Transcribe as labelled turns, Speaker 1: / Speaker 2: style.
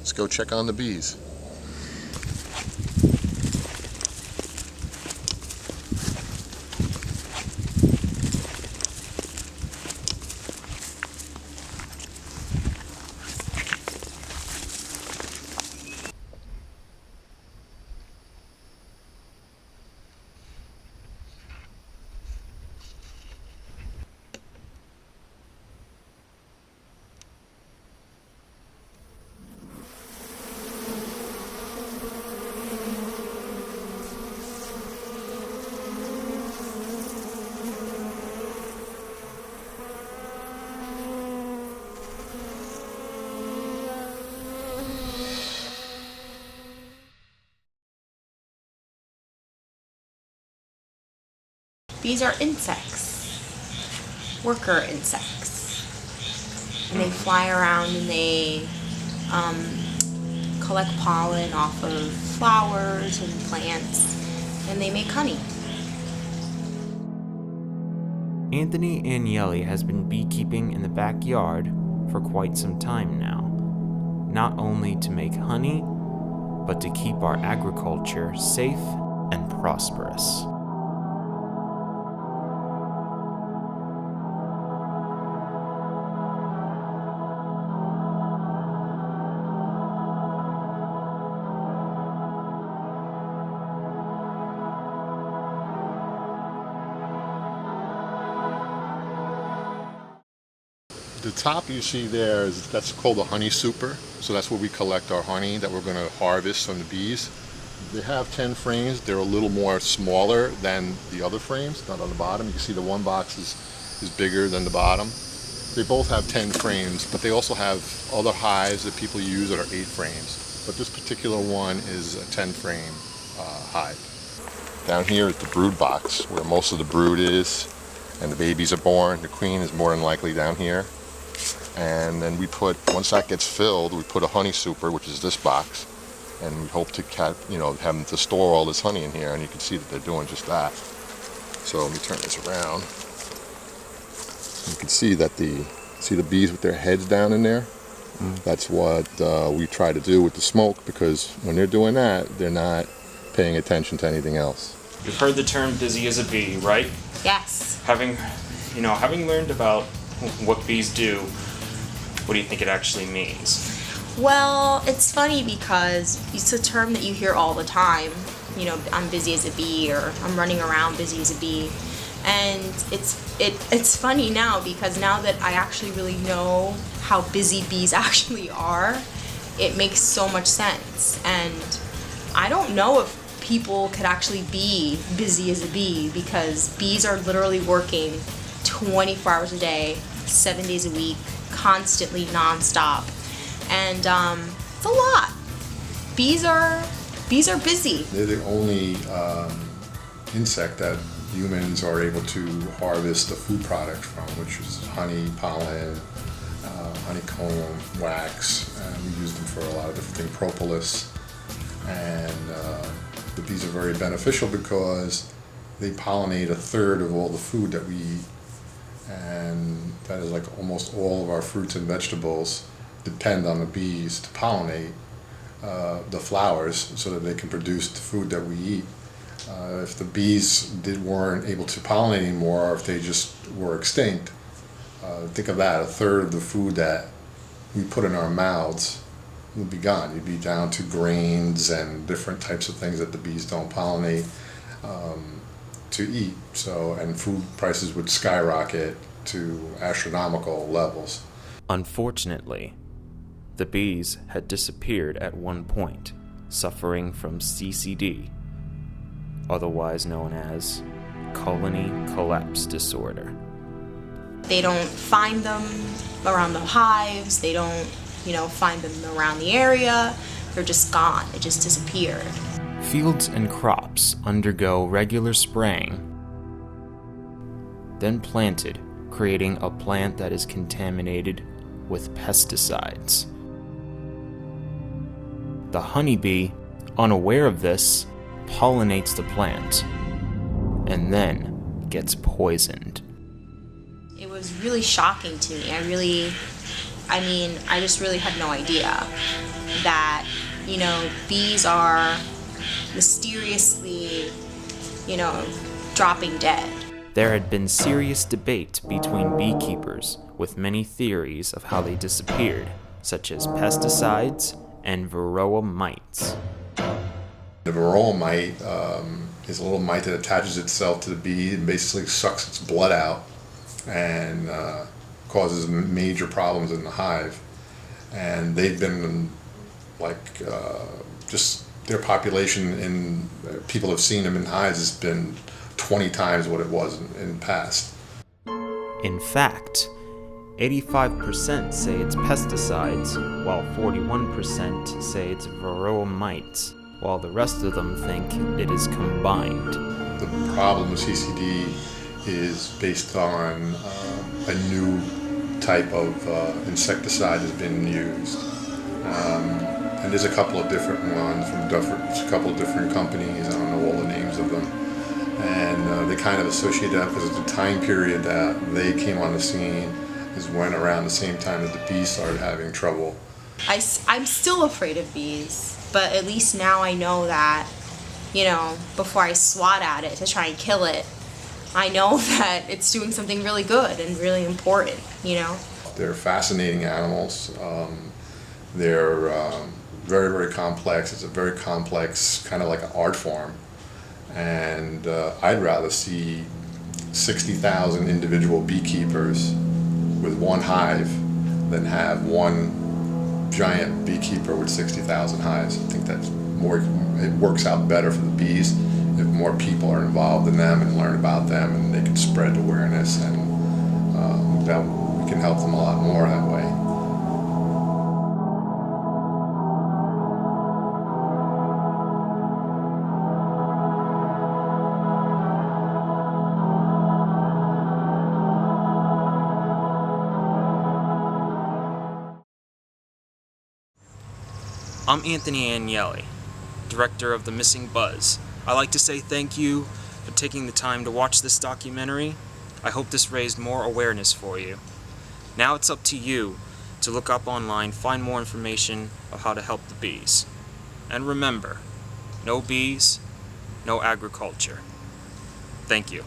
Speaker 1: Let's go check on the bees.
Speaker 2: Bees are insects, worker insects, and they fly around and they collect pollen off of flowers and plants, and they make honey.
Speaker 3: Anthony Agnelli has been beekeeping in the backyard for quite some time now, not only to make honey, but to keep our agriculture safe and prosperous.
Speaker 1: The top you see there that's called a honey super. So that's where we collect our honey that we're going to harvest from the bees. They have 10 frames. They're a little more smaller than the other frames, not on the bottom. You can see the one box is bigger than the bottom. They both have 10 frames, but they also have other hives that people use that are 8 frames. But this particular one is a 10 frame hive. Down here is the brood box where most of the brood is and the babies are born. The queen is more than likely down here. And then once that gets filled, we put a honey super, which is this box, and we hope to have them to store all this honey in here, and you can see that they're doing just that. So let me turn this around. You can see that the bees with their heads down in there. That's what we try to do with the smoke, because when they're doing that, they're not paying attention to anything else.
Speaker 4: You've heard the term busy as a bee, right?
Speaker 2: Yes.
Speaker 4: Having learned about what bees do, what do you think it actually means?
Speaker 2: Well, it's funny because it's a term that you hear all the time. I'm busy as a bee, or I'm running around busy as a bee. And it's funny now, because now that I actually really know how busy bees actually are, it makes so much sense. And I don't know if people could actually be busy as a bee, because bees are literally working 24 hours a day, 7 days a week, constantly, nonstop. And it's a lot. Bees are busy.
Speaker 1: They're the only insect that humans are able to harvest the food product from, which is honey, pollen, honeycomb, wax, and we use them for a lot of different things, propolis. And the bees are very beneficial because they pollinate 1/3 of all the food that we eat. And that is like almost all of our fruits and vegetables depend on the bees to pollinate the flowers so that they can produce the food that we eat. If the bees weren't able to pollinate anymore, or if they just were extinct, think of that, 1/3 of the food that we put in our mouths would be gone. You'd be down to grains and different types of things that the bees don't pollinate to eat. And food prices would skyrocket to astronomical levels.
Speaker 3: Unfortunately, the bees had disappeared at one point, suffering from CCD, otherwise known as colony collapse disorder.
Speaker 2: They don't find them around the hives. They don't, find them around the area. They're just gone. They just disappeared.
Speaker 3: Fields and crops undergo regular spraying, then planted, creating a plant that is contaminated with pesticides. The honeybee, unaware of this, pollinates the plant and then gets poisoned.
Speaker 2: It was really shocking to me. I just really had no idea. that, bees are mysteriously, dropping dead.
Speaker 3: There had been serious debate between beekeepers, with many theories of how they disappeared, such as pesticides and varroa mites.
Speaker 1: The varroa mite is a little mite that attaches itself to the bee and basically sucks its blood out and causes major problems in the hive. And they've been just their population in people have seen them in hives has been 20 times what it was in the past.
Speaker 3: In fact, 85% say it's pesticides, while 41% say it's varroa mites, while the rest of them think it is combined.
Speaker 1: The problem with CCD is based on a new type of insecticide that's been used. And there's a couple of different ones from a couple of different companies. I don't know all the names of them. And they kind of associate that because the time period that they came on the scene is when around the same time that the bees started having trouble.
Speaker 2: I'm still afraid of bees, but at least now I know that, before I swat at it to try and kill it, I know that it's doing something really good and really important,
Speaker 1: They're fascinating animals. They're very, very complex. It's a very complex, kind of like an art form. And I'd rather see 60,000 individual beekeepers with one hive than have one giant beekeeper with 60,000 hives. I think that's it works out better for the bees if more people are involved in them and learn about them, and they can spread awareness, and that we can help them a lot more that way.
Speaker 3: I'm Anthony Agnelli, director of The Missing Buzz. I'd like to say thank you for taking the time to watch this documentary. I hope this raised more awareness for you. Now it's up to you to look up online, find more information of how to help the bees. And remember, no bees, no agriculture. Thank you.